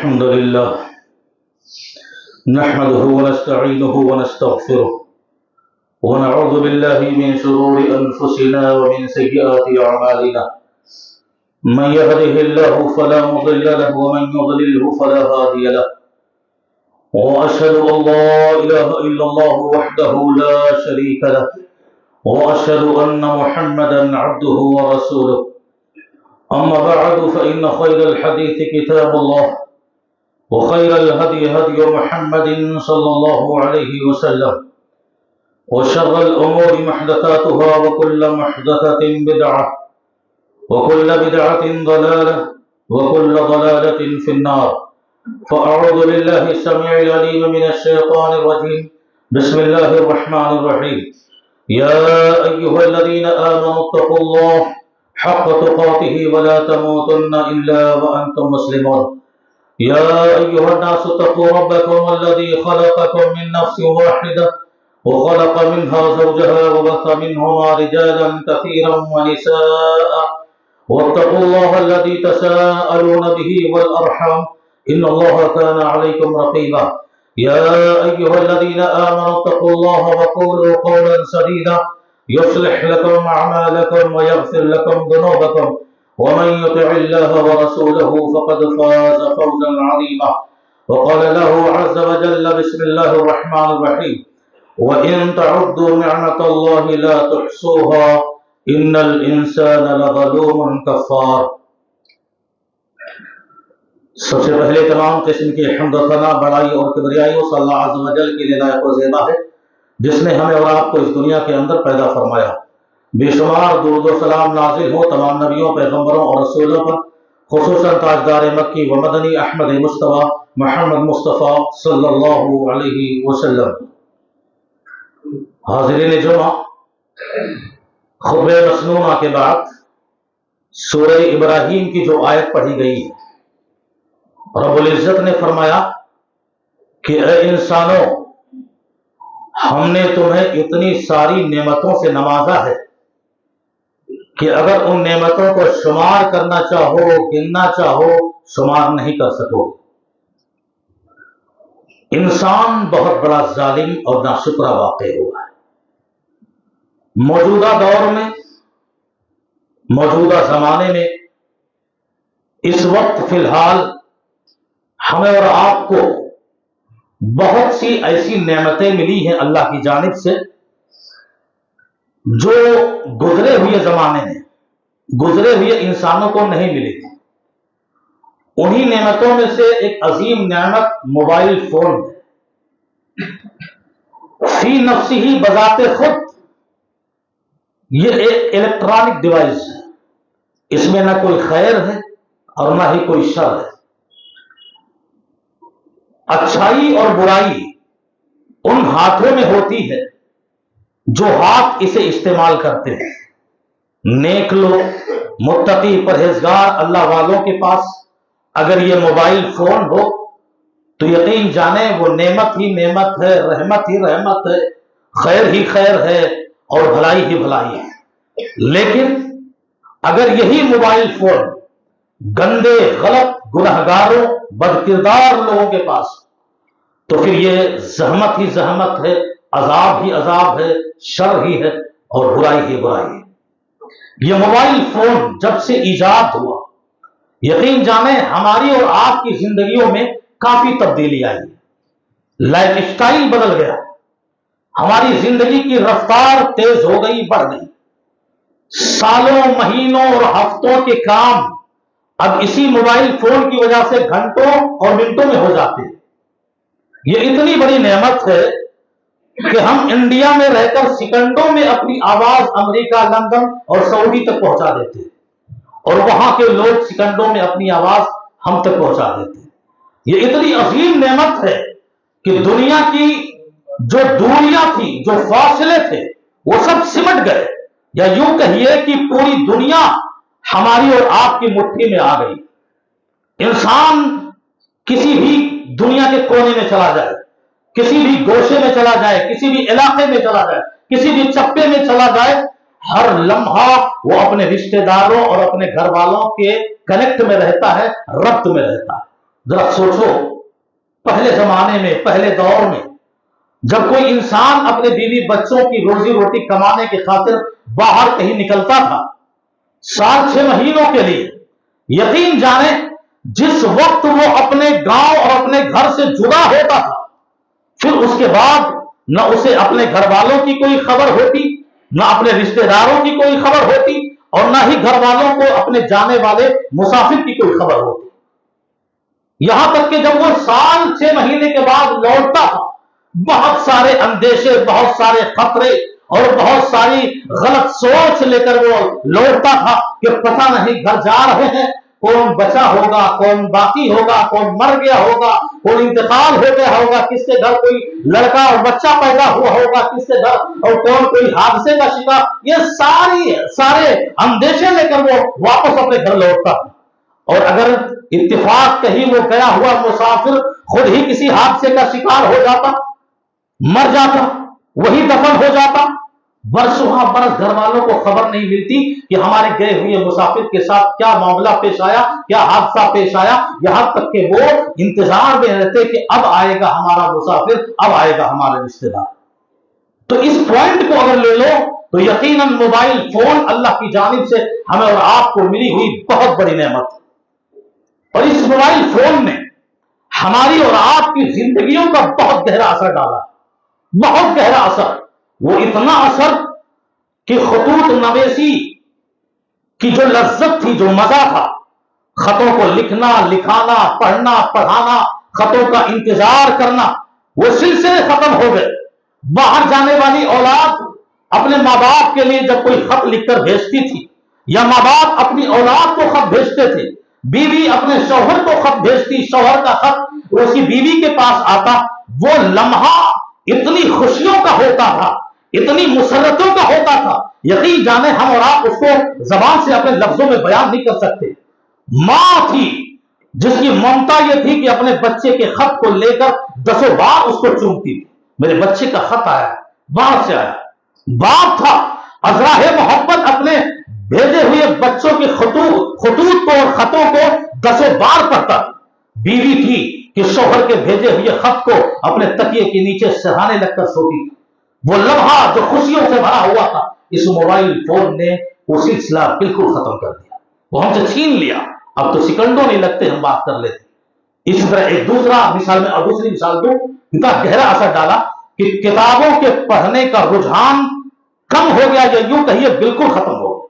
الحمد لله نحمده ونستعينه ونستغفره ونعوذ بالله من شرور أنفسنا ومن سيئات أعمالنا من يهده الله فلا مضل له ومن يضلله فلا هادي له وأشهد أن لا إله إلا الله وحده لا شريك له وأشهد أن محمدا عبده ورسوله أما بعد فإن خير الحديث كتاب الله وخير الهدي هدي محمد صلى الله عليه وسلم وشر الأمور محدثاتها وكل محدثة بدعة وكل بدعة ضلالة وكل ضلالة في النار فأعوذ بالله السميع العليم من الشيطان الرجيم بسم الله الرحمن الرحيم يا أيها الذين آمنوا اتقوا الله حق تقاته ولا تموتن إلا وأنتم مسلمون يا أيها الناس اتقوا ربكم الذي خلقكم من نفس واحدة وخلق منها زوجها وبث منهما رجالا كثيرا ونساء واتقوا الله الذي تساءلون به والأرحام إن الله كان عليكم رقيبا يا أيها الذين آمنوا اتقوا الله وقولوا قولا سديدا يصلح لكم أعمالكم ويغفر لكم ذنوبكم ومن يطع الله ورسوله فقد فاز فوزا عظيما وقال له عز وجل بسم الله الرحمن الرحيم وإن تعدوا نعمة الله لا تحصوها إن الإنسان لظلوم كفار۔ سب سے پہلے تمام قسم کی حمد و ثنا بڑائی اور کبریائی اس اللہ عز و جل کے لیے لائق و زیبا ہے جس نے ہمیں اور آپ کو اس دنیا کے اندر پیدا فرمایا۔ بے شمار درود و سلام نازل ہو تمام نبیوں، پیغمبروں اور رسولوں پر، خصوصاً تاجدار مکی و مدنی احمد مصطفیٰ محمد مصطفیٰ صلی اللہ علیہ وسلم۔ حاضرین جمعہ، خطبہ مسنونہ کے بعد سورہ ابراہیم کی جو آیت پڑھی گئی ہے، رب العزت نے فرمایا کہ اے انسانوں، ہم نے تمہیں اتنی ساری نعمتوں سے نوازا ہے کہ اگر ان نعمتوں کو شمار کرنا چاہو، گننا چاہو، شمار نہیں کر سکو۔ انسان بہت بڑا ظالم اور ناشکرا واقع ہوا ہے۔ موجودہ دور میں، موجودہ زمانے میں، اس وقت فی الحال ہمیں اور آپ کو بہت سی ایسی نعمتیں ملی ہیں اللہ کی جانب سے جو گزرے ہوئے زمانے میں، گزرے ہوئے انسانوں کو نہیں ملی تھی۔ انہی نعمتوں میں سے ایک عظیم نعمت موبائل فون ہے۔ فی نفسی ہی بذات خود یہ ایک الیکٹرانک ڈیوائس ہے، اس میں نہ کوئی خیر ہے اور نہ ہی کوئی شر ہے۔ اچھائی اور برائی ان ہاتھوں میں ہوتی ہے جو ہاتھ اسے استعمال کرتے ہیں۔ نیک لوگ، متقی، پرہیزگار اللہ والوں کے پاس اگر یہ موبائل فون ہو تو یقین جانیں وہ نعمت ہی نعمت ہے، رحمت ہی رحمت ہے، خیر ہی خیر ہے اور بھلائی ہی بھلائی ہے۔ لیکن اگر یہی موبائل فون گندے، غلط، گنہگاروں، بدکردار لوگوں کے پاس تو پھر یہ زحمت ہی زحمت ہے، عذاب ہی عذاب ہے، شر ہی ہے اور برائی ہی برائی ہے۔ یہ موبائل فون جب سے ایجاد ہوا، یقین جانیں ہماری اور آپ کی زندگیوں میں کافی تبدیلی آئی ہے۔ لائف اسٹائل بدل گیا، ہماری زندگی کی رفتار تیز ہو گئی، بڑھ گئی۔ سالوں، مہینوں اور ہفتوں کے کام اب اسی موبائل فون کی وجہ سے گھنٹوں اور منٹوں میں ہو جاتے ہیں۔ یہ اتنی بڑی نعمت ہے کہ ہم انڈیا میں رہ کر سیکنڈوں میں اپنی آواز امریکہ، لندن اور سعودی تک پہنچا دیتے ہیں اور وہاں کے لوگ سیکنڈوں میں اپنی آواز ہم تک پہنچا دیتے ہیں۔ یہ اتنی عظیم نعمت ہے کہ دنیا کی جو دوریاں تھی، جو فاصلے تھے، وہ سب سمٹ گئے، یا یوں کہیے کہ پوری دنیا ہماری اور آپ کی مٹھی میں آ گئی۔ انسان کسی بھی دنیا کے کونے میں چلا جائے، کسی بھی گوشے میں چلا جائے، کسی بھی علاقے میں چلا جائے، کسی بھی چپے میں چلا جائے، ہر لمحہ وہ اپنے رشتہ داروں اور اپنے گھر والوں کے کنیکٹ میں رہتا ہے، ربط میں رہتا ہے۔ ذرا سوچو، پہلے زمانے میں، پہلے دور میں جب کوئی انسان اپنے بیوی بچوں کی روزی روٹی کمانے کی خاطر باہر کہیں نکلتا تھا 4-6 مہینوں کے لیے، یقین جانیں جس وقت وہ اپنے گاؤں اور اپنے گھر سے جدا ہوتا تھا، پھر اس کے بعد نہ اسے اپنے گھر والوں کی کوئی خبر ہوتی، نہ اپنے رشتہ داروں کی کوئی خبر ہوتی، اور نہ ہی گھر والوں کو اپنے جانے والے مسافر کی کوئی خبر ہوتی۔ یہاں تک کہ جب وہ 6 مہینے کے بعد لوٹتا تھا، بہت سارے اندیشے، بہت سارے خطرے اور بہت ساری غلط سوچ لے کر وہ لوٹتا تھا کہ پتہ نہیں گھر جا رہے ہیں کون بچا ہوگا، کون باقی ہوگا، کون مر گیا ہوگا، کون انتقال ہو گیا ہوگا، کس کے گھر کوئی لڑکا اور بچہ پیدا ہوا ہوگا، کس کے گھر اور کون کوئی حادثے کا شکار، یہ سارے اندیشے لے کر وہ واپس اپنے گھر لوٹتا تھا۔ اور اگر اتفاق کہیں وہ گیا ہوا مسافر خود ہی کسی حادثے کا شکار ہو جاتا، مر جاتا، وہی دفن ہو جاتا، برسوں برس گھر والوں کو خبر نہیں ملتی کہ ہمارے گئے ہوئے مسافر کے ساتھ کیا معاملہ پیش آیا، کیا حادثہ پیش آیا، یہاں تک کہ وہ انتظار میں رہتے کہ اب آئے گا ہمارا مسافر، اب آئے گا ہمارے رشتے دار۔ تو اس پوائنٹ کو اگر لے لو تو یقیناً موبائل فون اللہ کی جانب سے ہمیں اور آپ کو ملی ہوئی بہت بڑی نعمت ہے، اور اس موبائل فون نے ہماری اور آپ کی زندگیوں کا بہت گہرا اثر ڈالا، بہت گہرا اثر، وہ اتنا اثر کہ خطوط نویسی کی جو لذت تھی، جو مزہ تھا، خطوں کو لکھنا، لکھانا، پڑھنا، پڑھانا، خطوں کا انتظار کرنا، وہ سلسلے ختم ہو گئے۔ باہر جانے والی اولاد اپنے ماں باپ کے لیے جب کوئی خط لکھ کر بھیجتی تھی، یا ماں باپ اپنی اولاد کو خط بھیجتے تھے، بیوی اپنے شوہر کو خط بھیجتی، شوہر کا خط اس کی بیوی کے پاس آتا، وہ لمحہ اتنی خوشیوں کا ہوتا تھا، اتنی مسرتوں کا ہوتا تھا، یقین جانے ہم اور آپ اس کو زبان سے اپنے لفظوں میں بیان نہیں کر سکتے۔ ماں تھی جس کی ممتا یہ تھی کہ اپنے بچے کے خط کو لے کر 10 بار اس کو چومتی تھی، میرے بچے کا خط آیا، باہر سے آیا۔ باپ تھا ازراہ محبت اپنے بھیجے ہوئے بچوں کے خطوط کو اور خطوں کو 10 بار پڑھتا تھا۔ بیوی تھی کہ شوہر کے بھیجے ہوئے خط کو اپنے تکیے کے نیچے سہانے لگ کر سوتی تھی۔ وہ لمحہ جو خوشیوں سے بھرا ہوا تھا، اس موبائل فون نے وہ سلسلہ بالکل ختم کر دیا، وہ ہم سے چھین لیا۔ اب تو سیکنڈوں نہیں لگتے ہم بات کر لیتے۔ اسی طرح ایک دوسری مثال دوں، اتنا گہرا اثر ڈالا کہ کتابوں کے پڑھنے کا رجحان کم ہو گیا، یا یوں کہیے بالکل ختم ہو گیا۔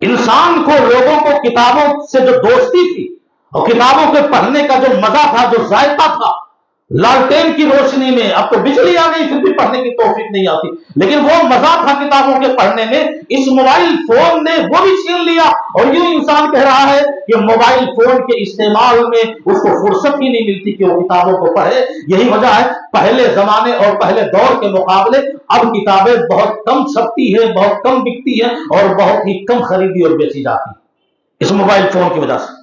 انسان کو، لوگوں کو کتابوں سے جو دوستی تھی اور کتابوں کے پڑھنے کا جو مزہ تھا، جو ذائقہ تھا، لالٹین کی روشنی میں، اب تو بجلی آ گئی پھر بھی پڑھنے کی توفیق نہیں آتی، لیکن وہ مزہ تھا کتابوں کے پڑھنے میں، اس موبائل فون نے وہ بھی چھین لیا۔ اور یوں انسان کہہ رہا ہے کہ موبائل فون کے استعمال میں اس کو فرصت ہی نہیں ملتی کہ وہ کتابوں کو پڑھے۔ یہی وجہ ہے پہلے زمانے اور پہلے دور کے مقابلے اب کتابیں بہت کم چھپتی ہیں، بہت کم بکتی ہیں، اور بہت ہی کم خریدی اور بیچی جاتی ہیں اس موبائل فون کی وجہ سے۔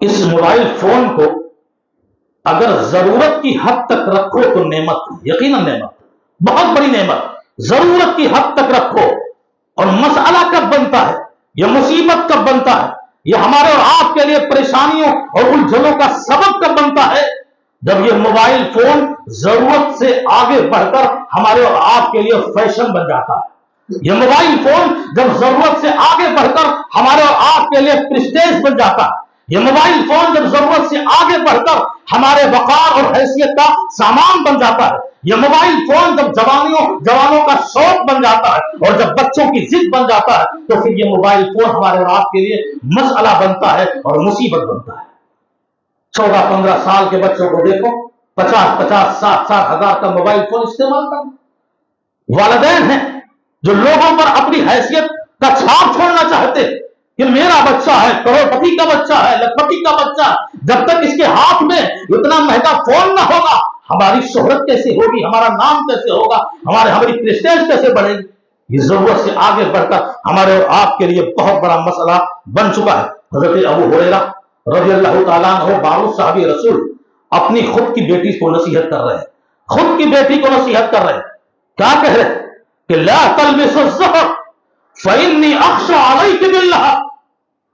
اس موبائل فون کو اگر ضرورت کی حد تک رکھو تو نعمت ہے، یقیناً نعمت، بہت بڑی نعمت۔ ضرورت کی حد تک رکھو، اور مسئلہ کب بنتا ہے، یہ مصیبت کب بنتا ہے، یہ ہمارے اور آپ کے لیے پریشانیوں اور الجھنوں کا سبب کب بنتا ہے، جب یہ موبائل فون ضرورت سے آگے بڑھ کر ہمارے اور آپ کے لیے فیشن بن جاتا ہے۔ یہ موبائل فون جب ضرورت سے آگے بڑھ کر ہمارے اور آپ کے لیے پریسٹیج بن جاتا ہے۔ یہ موبائل فون جب ضرورت سے آگے بڑھ کر ہمارے وقار اور حیثیت کا سامان بن جاتا ہے۔ یہ موبائل فون جب جوانوں کا شوق بن جاتا ہے، اور جب بچوں کی ضد بن جاتا ہے، تو پھر یہ موبائل فون ہمارے اور آپ کے لیے مسئلہ بنتا ہے اور مصیبت بنتا ہے۔ 14-15 سال کے بچوں کو دیکھو، 50,000-60,000 ہزار کا موبائل فون استعمال کرنا۔ والدین ہیں جو لوگوں پر اپنی حیثیت کا چھاپ چھوڑنا چاہتے کہ میرا بچہ ہے، کروڑپتی کا بچہ ہے، لکھپتی کا بچہ ہے، جب تک اس کے ہاتھ میں اتنا مہنگا فون نہ ہوگا، ہماری شہرت کیسے ہوگی، ہمارا نام کیسے ہوگا، ہماری پریسٹیج کیسے بڑھے گی۔ یہ ضرورت سے آگے بڑھ کر ہمارے اور آپ کے لیے بہت بڑا مسئلہ بن چکا ہے۔ حضرت ابو ہریرہ رضی اللہ تعالیٰ عنہ، معروف صحابی رسول، اپنی خود کی بیٹی کو نصیحت کر رہے ہیں، خود کی بیٹی کو نصیحت کر رہے ہیں، کیا کہہ رہے ہیں کہ لا تلبس الزہر فإنی اخشى علیک باللہ،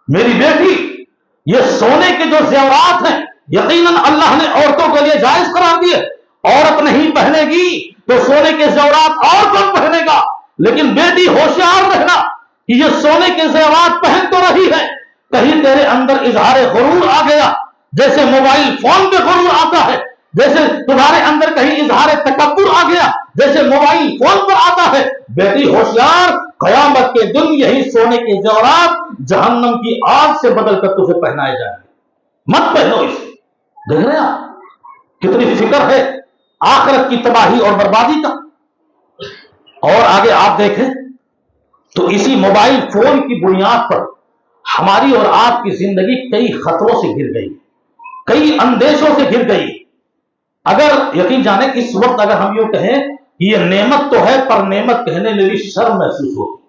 میری بیٹی یہ سونے کے جو زیورات ہیں یقیناً اللہ نے عورتوں کے لیے جائز قرار دیے. عورت نہیں پہنے گی تو سونے کے زیورات اور کون پہنے گا؟ لیکن بیٹی ہوشیار رہنا کہ یہ سونے کے زیورات پہن تو رہی ہے، کہیں تیرے اندر اظہار غرور آ گیا، جیسے موبائل فون پہ غرور آتا ہے، جیسے تمہارے اندر کہیں اظہار تکبر آ گیا جیسے موبائل فون پر آتا ہے. بیٹی ہوشیار، قیامت کے دن یہی سونے کے زیورات جہنم کی آگ سے بدل کر تجھے پہنائے جائیں گے. مت پہنو اسے. دیکھ رہے آپ کتنی فکر ہے آخرت کی تباہی اور بربادی کا. اور آگے آپ دیکھیں تو اسی موبائل فون کی بنیاد پر ہماری اور آپ کی زندگی کئی خطروں سے گر گئی، کئی اندیشوں سے گر گئی. اگر یقین جانے اس وقت اگر ہم یوں کہیں کہ یہ نعمت تو ہے، پر نعمت کہنے میں بھی شرم محسوس ہوتی،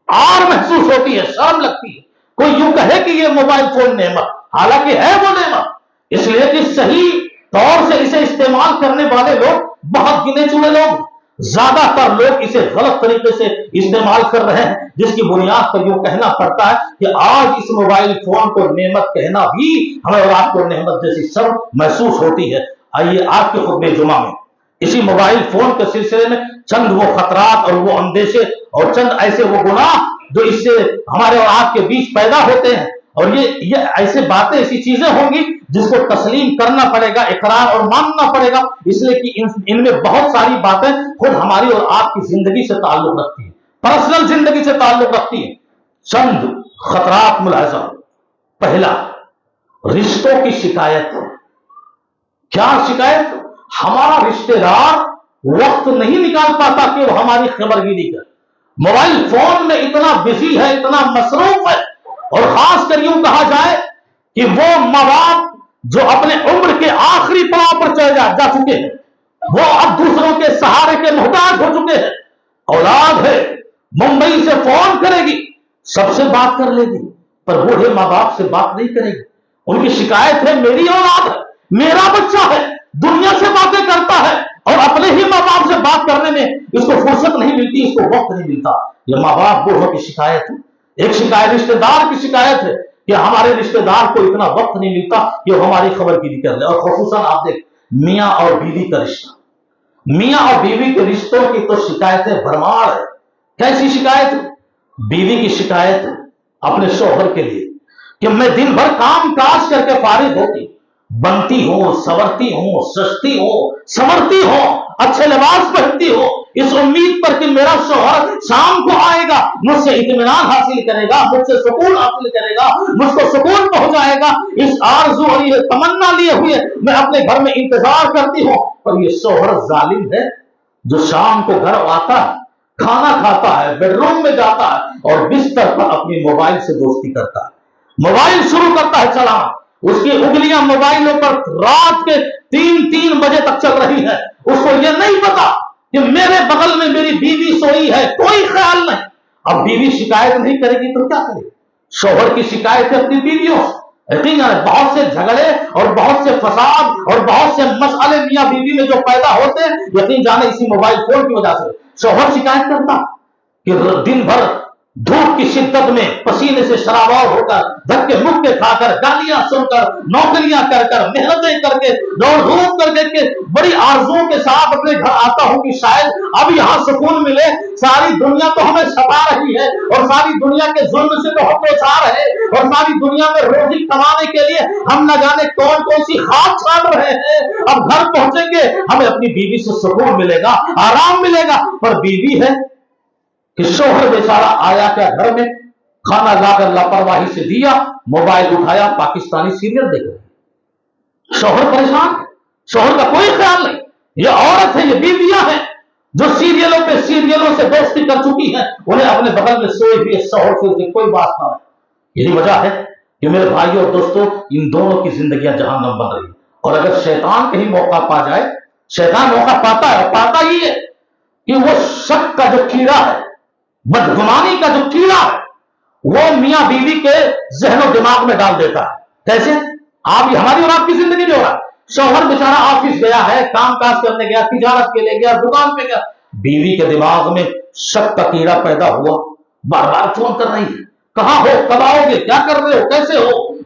آر محسوس ہوتی ہے، شرم لگتی ہے. کوئی یوں کہے کہ یہ موبائل فون نعمت، حالانکہ ہے وہ نعمت، اس لیے کہ صحیح طور سے اسے استعمال کرنے والے لوگ بہت گنے چنے لوگ، زیادہ تر لوگ اسے غلط طریقے سے استعمال کر رہے ہیں، جس کی بنیاد پر یوں کہنا پڑتا ہے کہ آج اس موبائل فون کو نعمت کہنا بھی ہمیں اور آپ کو نعمت جیسی شرم محسوس ہوتی ہے. آئیے آپ کے خطبہ جمعہ میں اسی موبائل فون کے سلسلے میں چند وہ خطرات اور وہ اندیشے اور چند ایسے وہ گناہ جو اس سے ہمارے اور آپ کے بیچ پیدا ہوتے ہیں، اور یہ ایسے باتیں ایسی چیزیں ہوں گی جس کو تسلیم کرنا پڑے گا، اقرار اور ماننا پڑے گا، اس لیے کہ ان میں بہت ساری باتیں خود ہماری اور آپ کی زندگی سے تعلق رکھتی ہیں، پرسنل زندگی سے تعلق رکھتی ہیں. چند خطرات ملاحظہ. پہلا، رشتوں کی شکایت. کیا شکایت؟ ہمارا رشتہ دار وقت نہیں نکال پاتا کہ وہ ہماری خبر گیری کرے، موبائل فون میں اتنا بزی ہے، اتنا مصروف ہے. اور خاص کر یوں کہا جائے کہ وہ ماں باپ جو اپنے عمر کے آخری پڑاؤ پر چلے جا چکے ہیں، وہ اب دوسروں کے سہارے کے محتاج ہو چکے ہیں. اولاد ہے ممبئی سے فون کرے گی، سب سے بات کر لے گی، پر بوڑھے ماں باپ سے بات نہیں کرے گی. ان کی شکایت ہے میری اولاد ہے، میرا بچہ ہے، دنیا سے باتیں کرتا ہے اور اپنے ہی ماں باپ سے بات کرنے میں اس کو فرصت نہیں ملتی، اس کو وقت نہیں ملتا. یہ ماں باپ بوڑھوں کی شکایت ہے. ایک شکایت رشتہ دار کی شکایت ہے کہ ہمارے رشتہ دار کو اتنا وقت نہیں ملتا کہ وہ ہماری خبر گیری کر لے. اور خصوصاً آپ دیکھ میاں اور بیوی کا رشتہ، میاں اور بیوی کے رشتوں کی تو شکایتیں بھرمار ہے. کیسی شکایت؟ بیوی کی شکایت اپنے شوہر کے لیے کہ میں دن بھر کام کاج کر کے فارغ ہوتی، بنتی ہوں، سورتی ہوں، سجتی ہوں، سنورتی ہوں، اچھے لباس پہنتی ہوں، اس امید پر کہ میرا شوہر شام کو آئے گا، مجھ سے اطمینان حاصل کرے گا، مجھ سے سکون حاصل کرے گا، مجھ کو سکون پہنچائے گا. اس آرزو اور یہ تمنا لیے ہوئے میں اپنے گھر میں انتظار کرتی ہوں. اور یہ شوہر ظالم ہے جو شام کو گھر آتا ہے، کھانا کھاتا ہے، بیڈ روم میں جاتا ہے اور بستر پر اپنی موبائل سے دوستی کرتا ہے، موبائل شروع کرتا ہے چلانا. اس کی انگلیاں موبائلوں پر رات کے 3 بجے تک چل رہی ہے. اس کو یہ نہیں پتا کہ میرے بغل میں میری بیوی سوئی ہے، کوئی خیال نہیں. اب بیوی شکایت نہیں کرے گی تو کیا کرے؟ شوہر کی شکایت ہے اپنی بیویوں. بہت سے جھگڑے اور بہت سے فساد اور بہت سے مسئلے میاں بیوی میں جو پیدا ہوتے ہیں، یقین جانے اسی موبائل فون کی وجہ سے. شوہر شکایت کرتا کہ دن بھر دھوپ کی شدت میں پسینے سے شرابور ہو کر، دھکے مکے کھا کر، گالیاں سن کر، نوکریاں کر کر، محنتیں کر کے، دوڑ دھوپ کر کے بڑی آرزوؤں کے ساتھ اپنے گھر آتا ہوں کہ شاید اب یہاں سکون ملے. ساری دنیا تو ہمیں ستا رہی ہے اور ساری دنیا کے ظلم سے تو ہم دوچار ہے اور ساری دنیا میں روزی کمانے کے لیے ہم نہ جانے کون کون سی خاک چھان رہے ہیں. اب گھر پہنچیں گے ہمیں اپنی بیوی سے سکون ملے گا، آرام ملے گا. پر بیوی ہے کہ شوہر بیچارہ آیا کیا گھر میں، کھانا لا کر لاپرواہی سے دیا، موبائل اٹھایا، پاکستانی سیریل دیکھ رہے. شوہر پریشان ہے، شوہر کا کوئی خیال نہیں. یہ عورت ہے، یہ بیویاں ہیں جو سیریلوں سے دوستی کر چکی ہیں، انہیں اپنے بغل میں سوئے ہوئے شوہر سے کوئی بات نہ ہے. یہی وجہ ہے کہ میرے بھائیوں اور دوستوں ان دونوں کی زندگیاں جہنم بن رہی ہیں. اور اگر شیطان کہیں موقع پا جائے، شیطان موقع پاتا ہے اور پاتا ہی ہے کہ وہ شک کا جو کیڑا ہے، بدگمانی کا جو کیڑا ہے، وہ میاں بیوی کے ذہن و دماغ میں ڈال دیتا ہے. کیسے؟ آپ ہماری اور آپ کی زندگی میں ہو رہا ہے. شوہر بیچارہ آفس گیا ہے، کام کاج کرنے گیا، تجارت کے لیے گیا، دکان پہ گیا، بیوی کے دماغ میں شک کا کیڑا پیدا ہوا، بار بار فون کر رہی ہے، کہاں ہو، کب آؤ گے، کیا کر رہے ہو، کیسے ہو،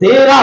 13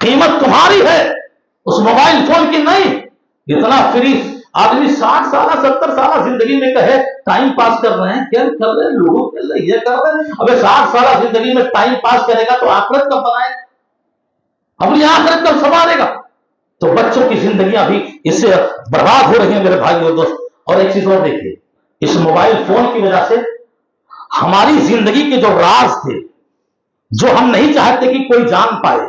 قیمت تمہاری ہے، اس موبائل فون کی نہیں۔ اتنا فری آدمی 60 سالہ 70 سالہ زندگی میں کہے ٹائم پاس کر رہے ہیں، کیا کر رہے ہیں لوگوں کے لیے، یہ کر رہے ہیں۔ ابے 60 سالہ زندگی میں ٹائم پاس کرے گا تو آخرت کب بنائے گا، اپنی آخرت کب سنبھالے گا؟ تو بچوں کی زندگیاں بھی اس سے برباد ہو رہی ہیں میرے بھائی اور دوست۔ اور ایک چیز اور دیکھیے، اس موبائل فون کی وجہ سے ہماری زندگی کے جو راز تھے، جو ہم نہیں چاہتے کہ کوئی جان پائے،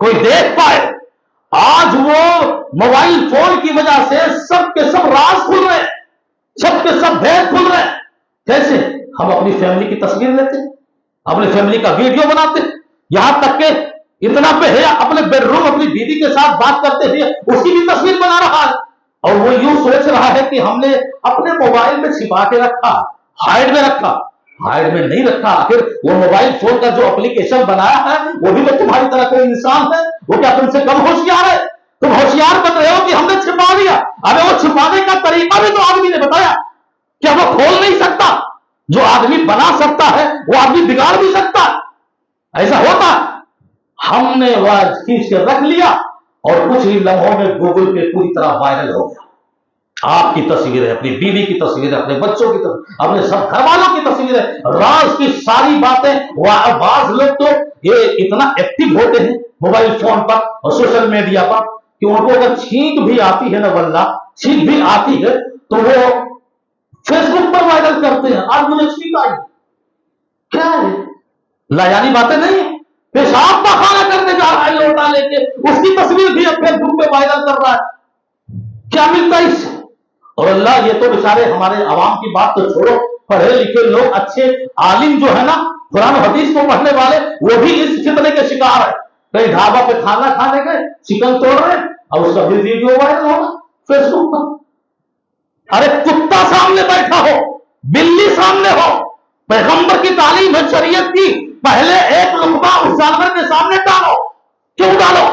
کوئی دیکھ پائے، آج وہ موبائل فون کی وجہ سے سب کے سب راز کھل رہے ہیں، سب کے سب بھید کھل رہے ہیں۔ کیسے؟ ہم اپنی فیملی کی تصویر لیتے ہیں، اپنی فیملی کا ویڈیو بناتے ہیں، یہاں تک کہ اتنا بے حیا اپنے بیڈ روم اپنی بیوی کے ساتھ بات کرتے ہوئے اس کی بھی تصویر بنا رہا ہے، اور وہ یوں سوچ رہا ہے کہ ہم نے اپنے موبائل میں چھپا کے رکھا، ہائیڈ میں رکھا۔ ہائیڈ میں نہیں رکھا، آخر وہ موبائل فون کا جو اپلیکیشن بنایا ہے وہ بھی تو تمہاری طرح کوئی انسان ہے، وہ کیا تم سے کم ہوشیار ہے؟ تم ہوشیار بن رہے ہو کہ ہم نے چھپا دیا۔ ارے وہ چھپانے کا طریقہ بھی تو آدمی نے بتایا، کیا وہ کھول نہیں سکتا؟ جو آدمی بنا سکتا ہے وہ آدمی بگاڑ بھی سکتا ہے، ایسا ہوتا ہے۔ ہم نے وہ کھینچ کے رکھ لیا اور کچھ ہی لمحوں میں گوگل پہ پوری طرح وائرل ہو گیا۔ آپ کی تصویریں، اپنی بیوی کی تصویریں، اپنے بچوں کی تصویریں، اپنے سب گھر والوں کی تصویریں، راز کی ساری باتیں۔ بعض لوگ تو یہ اتنا ایکٹیو ہوتے ہیں موبائل فون پر اور سوشل میڈیا پر کہ ان کو اگر چھینک بھی آتی ہے نا، واللہ چھینک بھی آتی ہے تو وہ فیس بک پر وائرل کرتے ہیں، آج مجھے چھینک آئی۔ کیا ہے؟ لایانی باتیں نہیں ہیں۔ پیشاب کا خانہ کرنے جا رہا ہے لوٹا لے کے، اس کی تصویر بھی اپنے گروپ پہ وائرل کر رہا ہے۔ کیا ملتا ہے اس سے؟ اور اللہ، یہ تو بیچارے ہمارے عوام کی بات تو چھوڑو، پڑھے لکھے لوگ، اچھے عالم جو ہے نا، قرآن و حدیث کو پڑھنے والے، وہ بھی اس فتنے کے شکار ہے۔ کئی ڈھابا پہ کھانا کھانے گئے، چکن توڑ رہے، اور اس کا بھی ویڈیو وائرل ہوگا فیس بک پر۔ ارے کتا سامنے بیٹھا ہو، بلی سامنے ہو، پیغمبر کی تعلیم ہے، شریعت کی، پہلے ایک لقمہ اس جانور کے سامنے ڈالو۔ کیوں ڈالو؟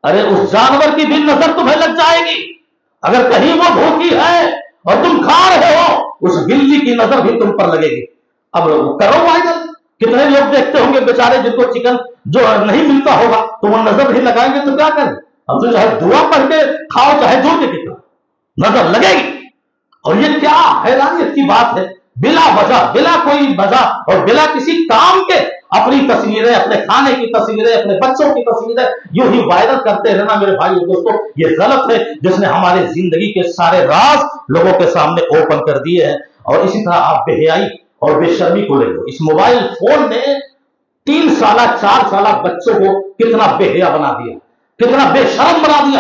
ارے اس جانور کی بھی نظر تمہیں لگ جائے گی، اگر کہیں وہ بھوکی ہے اور تم کھا رہے ہو، اس بلی کی نظر بھی تم پر لگے گی۔ اب کرو وائرل۔ کتنے لوگ دیکھتے ہوں گے بیچارے جن کو چکن جو نہیں ملتا ہوگا تو وہ نظر نہیں لگائیں گے تو کیا کریں؟ اب تو چاہے دعا پڑھ کے کھاؤ، چاہے جو کے کھاؤ، نظر لگے گی۔ اور یہ کیا حیرانیت کی بات ہے، بلا وجہ، بلا کوئی وجہ اور بلا کسی کام کے اپنی تصویریں، اپنے کھانے کی تصویریں، اپنے بچوں کی تصویریں یوں ہی وائرل کرتے رہنا میرے بھائی اور دوستوں، یہ غلط ہے، جس نے ہمارے زندگی کے سارے راز لوگوں کے سامنے اوپن کر دیے ہیں۔ اور اسی طرح آپ بے حیائی اور بے شرمی کو لے لو، اس موبائل فون نے 3 سالہ 4 سالہ بچوں کو کتنا بے حیا بنا دیا، کتنا بے شرم بنا دیا۔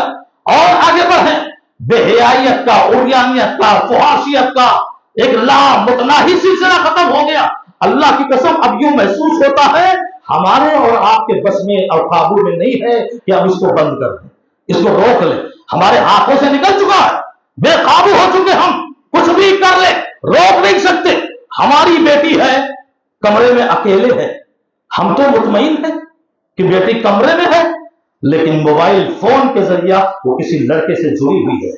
اور آگے بڑھیں، بے حیائیت کا، عریانیت کا، فحاشیت کا ایک لامتناہی سلسلہ ختم ہو گیا۔ اللہ کی قسم اب یوں محسوس ہوتا ہے ہمارے اور آپ کے بس میں اور قابو میں نہیں ہے کہ ہم اس کو بند کر دیں، اس کو روک لیں۔ ہمارے ہاتھوں سے نکل چکا ہے، بے قابو ہو چکے، ہم کچھ بھی کر لیں، روک نہیں سکتے۔ ہماری بیٹی ہے، کمرے میں اکیلے ہے، ہم تو مطمئن ہیں کہ بیٹی کمرے میں ہے، لیکن موبائل فون کے ذریعہ وہ کسی لڑکے سے جڑی ہوئی ہے۔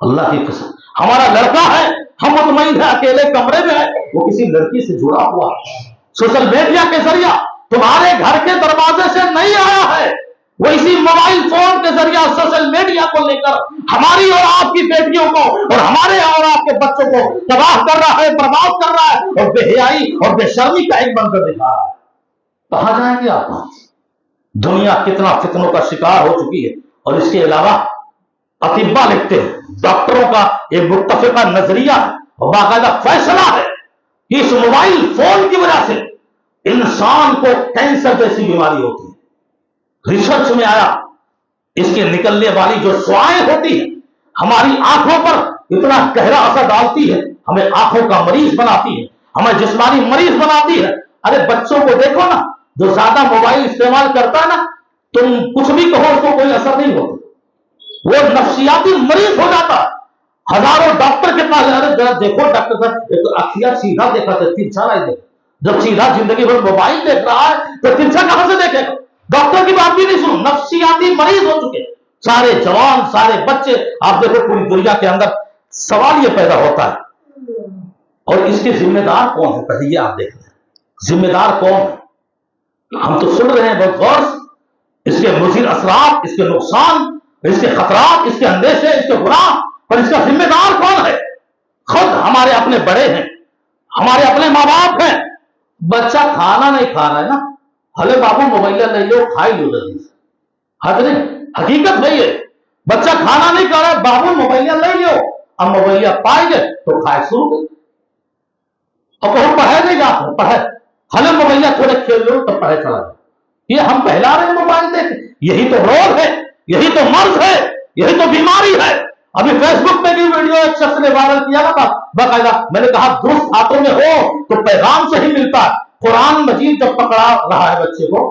اللہ کی قسم، ہمارا لڑکا ہے، ہم مطمئن ہے اکیلے کمرے میں ہے، وہ کسی لڑکی سے جڑا ہوا ہے۔ سوشل میڈیا کے ذریعہ تمہارے گھر کے دروازے سے نہیں آیا ہے، وہ اسی موبائل فون کے ذریعہ سوشل میڈیا کو لے کر ہماری اور آپ کی بیٹیوں کو اور ہمارے اور آپ کے بچوں کو تباہ کر رہا ہے، برباد کر رہا ہے، اور بے حیائی اور بے شرمی کا ایک منظر دکھا رہا ہے۔ کہاں جائیں گے آپ؟ دنیا کتنا فتنوں کا شکار ہو چکی ہے۔ اور اس کے علاوہ اطباء لکھتے ہیں، ڈاکٹروں کا ایک متفقہ نظریہ ہے اور باقاعدہ فیصلہ ہے کہ اس موبائل فون کی وجہ سے انسان کو کینسر جیسی بیماری ہوتی ہے۔ ریسرچ میں آیا اس کے نکلنے والی جو شعاعیں ہوتی ہیں ہماری آنکھوں پر اتنا گہرا اثر ڈالتی ہے، ہمیں آنکھوں کا مریض بناتی ہے، ہمیں جسمانی مریض بناتی ہے۔ ارے بچوں کو دیکھو نا، جو زیادہ موبائل استعمال کرتا ہے نا، تم کچھ بھی کہو اس کو کوئی اثر نہیں ہوتا، وہ نفسیاتی مریض ہو جاتا ہے۔ ہزاروں ڈاکٹر کے پاس، ارے ذرا دیکھو ڈاکٹر صاحب، ایک اکھیاں سیدھا دیکھا تھا، ترچھا نہیں دیکھا۔ جب سیدھا زندگی بھر موبائل دیکھ رہا ہے تو ترچھا کہاں سے دیکھے گا؟ ڈاکٹر کی بات بھی نہیں سنو، نفسیاتی مریض ہو چکے سارے جوان، سارے بچے۔ آپ دیکھو پوری دنیا کے اندر سوال یہ پیدا ہوتا ہے، اور اس کے ذمہ دار کون ہے؟ پہلے یہ آپ دیکھ لیں، ذمہ دار کون ہے؟ ہم تو سن رہے ہیں بہت غور سے، اس کے مضر اثرات، اس کے نقصان، اس کے خطرات، اس کے اندیشے، اس کے گناہ پر اس کا ذمہ دار کون ہے؟ خود ہمارے اپنے بڑے ہیں، ہمارے اپنے ماں باپ ہیں. بچہ کھانا نہیں کھا رہا ہے نا، ہلے بابو موبائل لے لو، کھائی لو جلدی سے. حق نہیں، حقیقت وہی ہے. بچہ کھانا نہیں کھا رہا ہے، بابو موبائل لے لو. اب موبائل پائے گئے تو کھائے شروع کر. اور کہو پڑھے نہیں جاتے، پڑھے ہلے موبائل تھوڑے کھیل لو تو پڑھے چلا جائے. یہ ہم پہلا رہے موبائل دیکھ، یہی تو روگ ہے، یہی تو مرض ہے، یہی تو بیماری ہے. ابھی فیس بک پہ بھی ویڈیو ایک شخص نے وائرل کیا نا باقاعدہ، میں نے کہا درست ہاتھوں میں ہو تو پیغام سے ہی ملتا ہے. قرآن مجید جب پکڑا رہا ہے بچے کو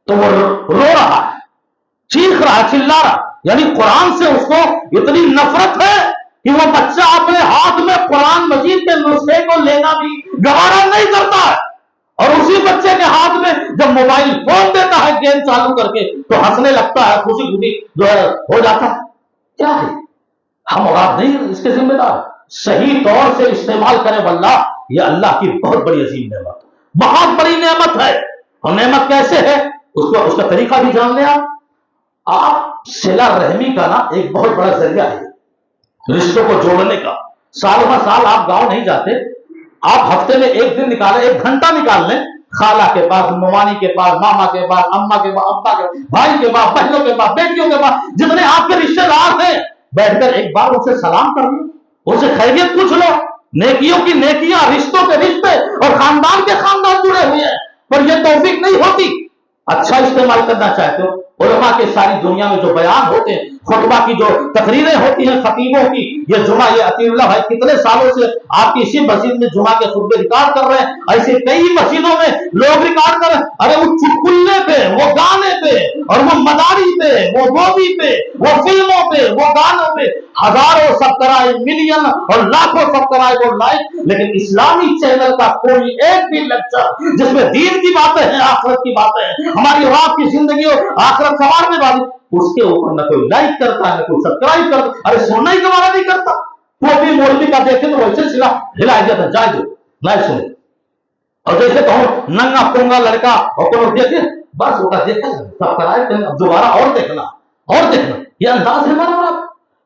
تو وہ رو رہا ہے، چیخ رہا ہے، چلا رہا. یعنی قرآن سے اس کو اتنی نفرت ہے کہ وہ بچہ اپنے ہاتھ میں قرآن مجید کے نسخے کو لینا بھی گوارا نہیں کرتا ہے. اور اسی بچے کے ہاتھ میں جب موبائل فون دیتا ہے گیم چالو کر کے تو ہنسنے لگتا ہے، خوشی خوشی جو ہے ہو جاتا ہے. کیا ہے؟ ہم اور آپ نہیں اس کے ذمہ دار. صحیح طور سے استعمال کریں واللہ یہ اللہ کی بہت بڑی عظیم نعمت، بہت بڑی نعمت ہے. اور نعمت کیسے ہے اس کا طریقہ بھی جان لیں. آپ صلہ رحمی کا نا ایک بہت بڑا ذریعہ ہے رشتوں کو جوڑنے کا. سال بہ سال آپ گاؤں نہیں جاتے، آپ ہفتے میں ایک دن نکالیں، ایک گھنٹہ نکال لیں، خالہ کے پاس، ممانی کے پاس، ماما کے پاس، اما کے پاس، ابا کے پاس، بھائی کے پاس، بہنوں کے پاس، بیٹیوں کے پاس، جتنے آپ کے رشتے دار ہیں، بیٹھ کر ایک بار ان سے سلام کر لو، ان سے خیریت پوچھ لو. نیکیوں کی نیکیاں، رشتوں کے رشتے اور خاندان کے خاندان جڑے ہوئے ہیں، پر یہ توفیق نہیں ہوتی. اچھا استعمال کرنا چاہتے ہو، علماء کے ساری دنیا میں جو بیان ہوتے ہیں، خطبہ کی جو تقریریں ہوتی ہیں خطیبوں کی، یہ جمعہ، یہ عطیہ اللہ بھائی کتنے سالوں سے آپ کی اسی مسجد میں جمعہ کے خطبے ریکارڈ کر رہے ہیں. ایسے کئی مسجدوں میں لوگ ریکارڈ کر رہے ہیں. ارے وہ چٹکلے پہ، وہ گانے پہ، اور وہ مداری پہ، وہ مووی پہ، وہ فلموں پہ، وہ گانوں پہ ہزاروں سبسکرائب، ملین اور لاکھوں سبسکرائب اور لائک. لیکن اسلامی چینل کا کوئی ایک بھی لیکچر جس میں دین کی باتیں ہیں، آخرت کی باتیں ہیں، ہماری اور آپ کی زندگی اور آخرت سنوارنے والی، اس کے اوپر نہ کوئی لائک کرتا ہے، نہ کوئی سبسکرائب کرتا. ارے سننا ہی گوارا نہیں کرتا. وہ بھی مولوی کا دیکھے تو ویسے ہلا جاتا، جائے دو نہ سنے. اور جیسے کہو ننگا پونگا لڑکا اور کوئی دیکھے بس وہ دیکھا سبسکرائب کرنا، دوبارہ اور دیکھنا اور دیکھنا. یہ انداز ہے ہمارا.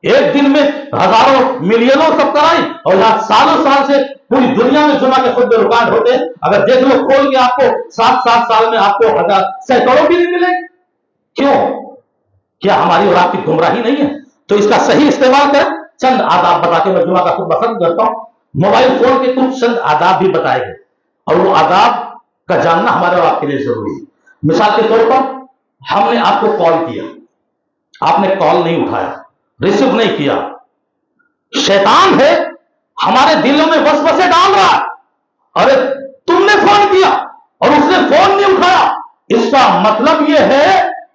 ایک دن میں ہزاروں ملینوں سبسکرائب، اور یہاں سالوں سال سے پوری دنیا میں جمعہ کے خطبے ریکارڈ ہوتے ہیں. اگر دیکھ لو کھول کے آپ کو 7 سال میں آپ کو سینکڑوں بھی نہیں ملیں. کیوں؟ کیا ہماری اور آپ کی گمراہی نہیں ہے؟ تو اس کا صحیح استعمال کریں. چند آداب بتا کے میں جمعہ کا خطبہ ختم کرتا ہوں. موبائل فون کے کچھ چند آداب بھی بتائے گئے، اور وہ آداب کا جاننا ہمارے اور آپ کے لیے ضروری ہے. مثال کے طور پر ہم نے آپ کو کال کیا، آپ نے کال نہیں اٹھایا، ریسیو نہیں کیا. شیطان ہے ہمارے دلوں میں وسوسے ڈال رہا ہے. ارے تم نے فون کیا اور اس نے فون نہیں اٹھایا، اس کا مطلب یہ ہے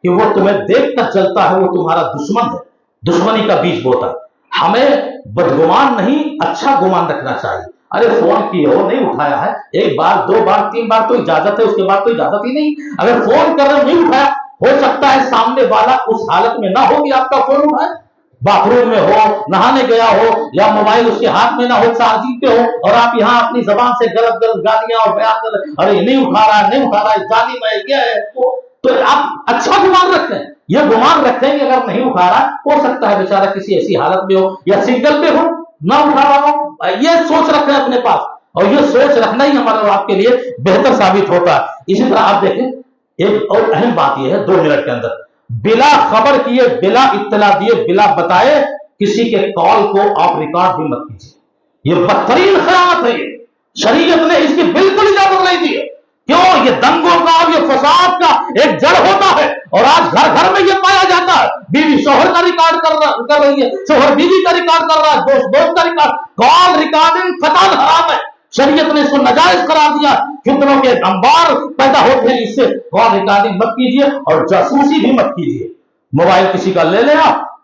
کہ وہ تمہیں دیکھ کر چلتا ہے، وہ تمہارا دشمن ہے، دشمنی کا بیج بوتا ہے. ہمیں بدگمان نہیں، اچھا گمان رکھنا چاہیے. ارے فون کیے ہو نہیں اٹھایا ہے، ایک بار، 2 بار، 3 بار تو اجازت ہے، اس کے بعد تو اجازت ہی نہیں. اگر فون کر رہے نہیں اٹھایا، ہو سکتا ہے سامنے والا اس حالت میں نہ ہو کہ آپ کا فون اٹھائے، باتھ روم میں ہو، نہانے گیا ہو، یا موبائل اس کے ہاتھ میں نہ ہو، چارجنگ پہ ہو، اور آپ یہاں اپنی زبان سے غلط غلط گالیاں اور بیان کر رہے، ارے نہیں اٹھا رہا ہے، نہیں اٹھا رہا ہے، ظالم ہے، یہ ہے. تو آپ اچھا گمان رکھیں، یہ گمان رکھیں کہ اگر نہیں اٹھا رہا، ہو سکتا ہے بیچارہ کسی ایسی حالت میں ہو یا سنگل پہ ہو، نہ اٹھا رہا ہو. یہ سوچ رکھیں اپنے پاس، اور یہ سوچ رکھنا ہی ہمارے اور آپ کے لیے بہتر ثابت ہوتا ہے. اسی طرح آپ دیکھیں ایک اور اہم بات یہ ہے، 2 منٹ کے اندر بلا خبر کیے، بلا اطلاع دیے، بلا بتائے کسی کے کال کو آپ ریکارڈ بھی مت کیجیے. یہ بدترین خیانت ہے. یہ شریعت نے اس کی بالکل اجازت نہیں دی ہے. کیوں؟ یہ دنگوں کا اور یہ فساد کا ایک جڑ ہوتا ہے، اور آج گھر گھر میں یہ پایا جاتا ہے. بیوی شوہر کا ریکارڈ کر رہی ہے، شوہر بیوی کا ریکارڈ کر رہا ہے، دوست کا ریکارڈ. کال ریکارڈنگ قطعاً حرام ہے. شریعت نے اس کو ناجائز قرار دیا. فتنوں کے انبار پیدا ہوتے ہیں اس سے. کال ریکارڈنگ مت کیجیے اور جاسوسی بھی مت کیجیے. موبائل کسی کا لے لیا،